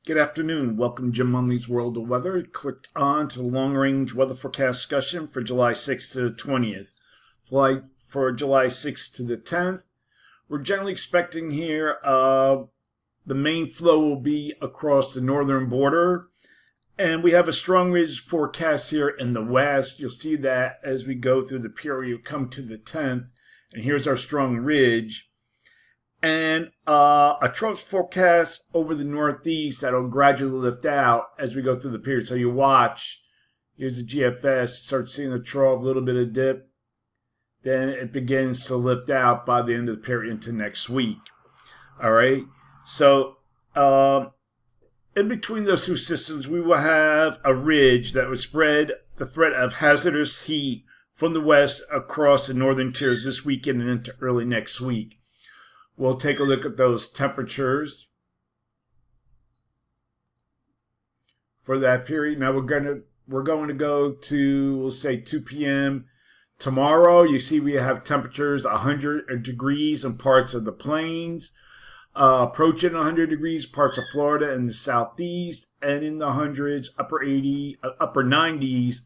Good afternoon. Welcome to Jim Munley's World of Weather. Clicked on to the long-range weather forecast discussion for July 6th to the 20th. Flight for July 6th to the 10th. We're generally expecting here the main flow will be across the northern border. And we have a strong ridge forecast here in the west. You'll see that as we go through the period, come to the 10th. And here's our strong ridge. And a trough forecast over the northeast that'll gradually lift out as we go through the period. So you watch, here's the GFS, start seeing the trough, a little bit of dip. Then it begins to lift out by the end of the period into next week. All right. So in between those two systems, we will have a ridge that would spread the threat of hazardous heat from the west across the northern tiers this weekend and into early next week. We'll take a look at those temperatures for that period. Now we're going to go to, we'll say 2 p.m. tomorrow. You see we have temperatures 100 degrees in parts of the plains, approaching 100 degrees parts of Florida and the southeast, and in the hundreds, upper 90s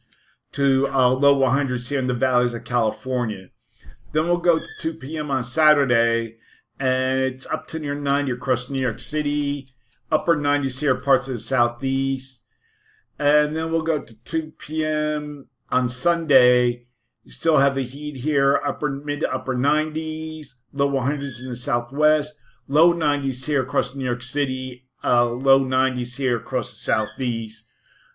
to low 100s here in the valleys of California. Then we'll go to 2 p.m. on Saturday. And it's up to near 90 across New York City, upper 90s here, parts of the southeast. And then we'll go to 2 p.m. on Sunday. You still have the heat here, mid to upper 90s, low 100s in the southwest, low 90s here across New York City, low 90s here across the southeast.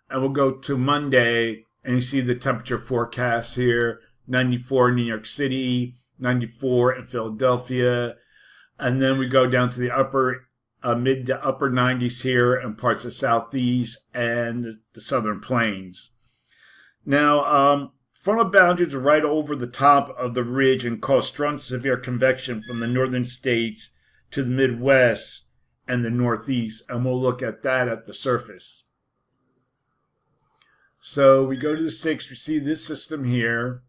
And we'll go to Monday, and you see the temperature forecast here, 94 in New York City, 94 in Philadelphia. And then we go down to the mid to upper 90s here in parts of the southeast and the southern plains. Now, frontal boundaries are right over the top of the ridge and cause strong severe convection from the northern states to the Midwest and the Northeast. And we'll look at that at the surface. So we go to the 6th, we see this system here.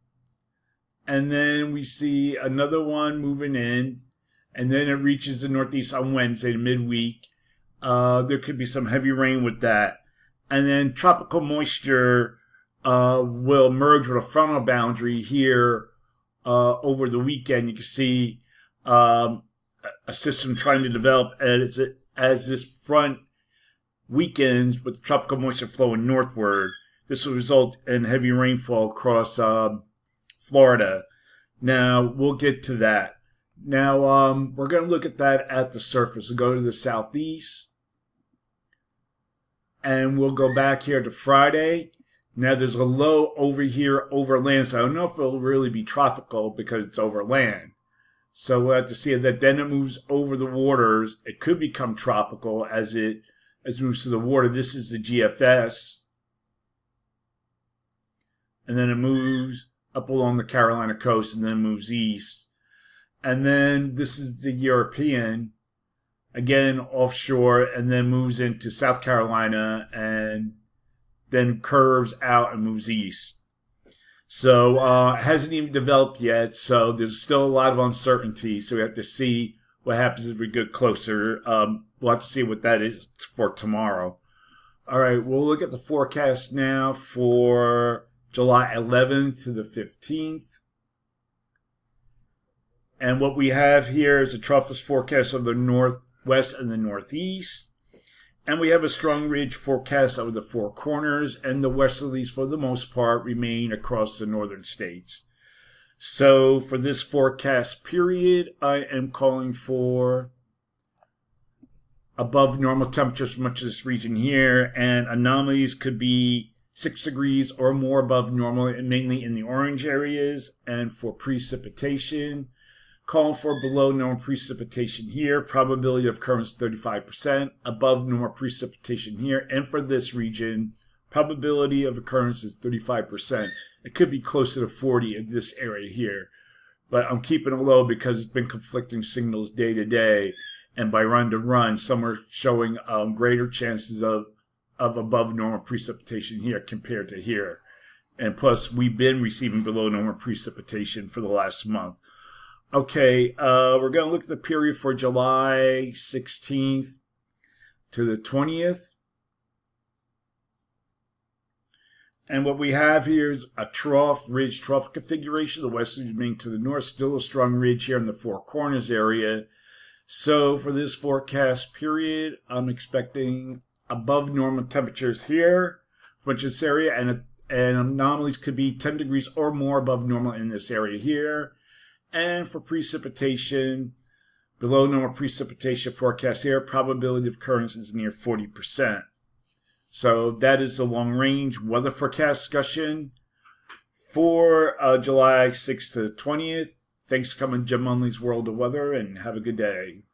And then we see another one moving in. And then it reaches the northeast on Wednesday, midweek. There could be some heavy rain with that. And then tropical moisture will merge with a frontal boundary here over the weekend. You can see a system trying to develop as this front weekends with tropical moisture flowing northward. This will result in heavy rainfall across Florida. Now, we'll get to that. Now, we're going to look at that at the surface. We'll go to the southeast. And we'll go back here to Friday. Now, there's a low over here over land. So I don't know if it'll really be tropical because it's over land. So we'll have to see that. Then it moves over the waters. It could become tropical as it moves to the water. This is the GFS. And then it moves up along the Carolina coast and then moves east. And then this is the European, again offshore, and then moves into South Carolina and then curves out and moves east. So it hasn't even developed yet, so there's still a lot of uncertainty. So we have to see what happens as we get closer. We'll have to see what that is for tomorrow. All right, we'll look at the forecast now for July 11th to the 15th. And what we have here is a trough forecast of the northwest and the northeast. And we have a strong ridge forecast over the four corners, and the westerlies, for the most part, remain across the northern states. So for this forecast period, I am calling for above normal temperatures for much of this region here, and anomalies could be 6 degrees or more above normal, and mainly in the orange areas. And for precipitation, calling for below normal precipitation here, probability of occurrence 35%, above normal precipitation here. And for this region, probability of occurrence is 35%. It could be closer to 40 in this area here. But I'm keeping it low because it's been conflicting signals day to day. And by run to run, some are showing greater chances of above normal precipitation here compared to here. And plus, we've been receiving below normal precipitation for the last month. Okay, we're going to look at the period for July 16th to the 20th. And what we have here is a ridge trough configuration. The westerly being to the north, still a strong ridge here in the Four Corners area. So for this forecast period, I'm expecting above normal temperatures here for this area, and anomalies could be 10 degrees or more above normal in this area here. And for precipitation, below normal precipitation forecast here, probability of occurrence is near 40%. So that is the long range weather forecast discussion for July 6th to the 20th. Thanks for coming to Jim Munley's World of Weather, and have a good day.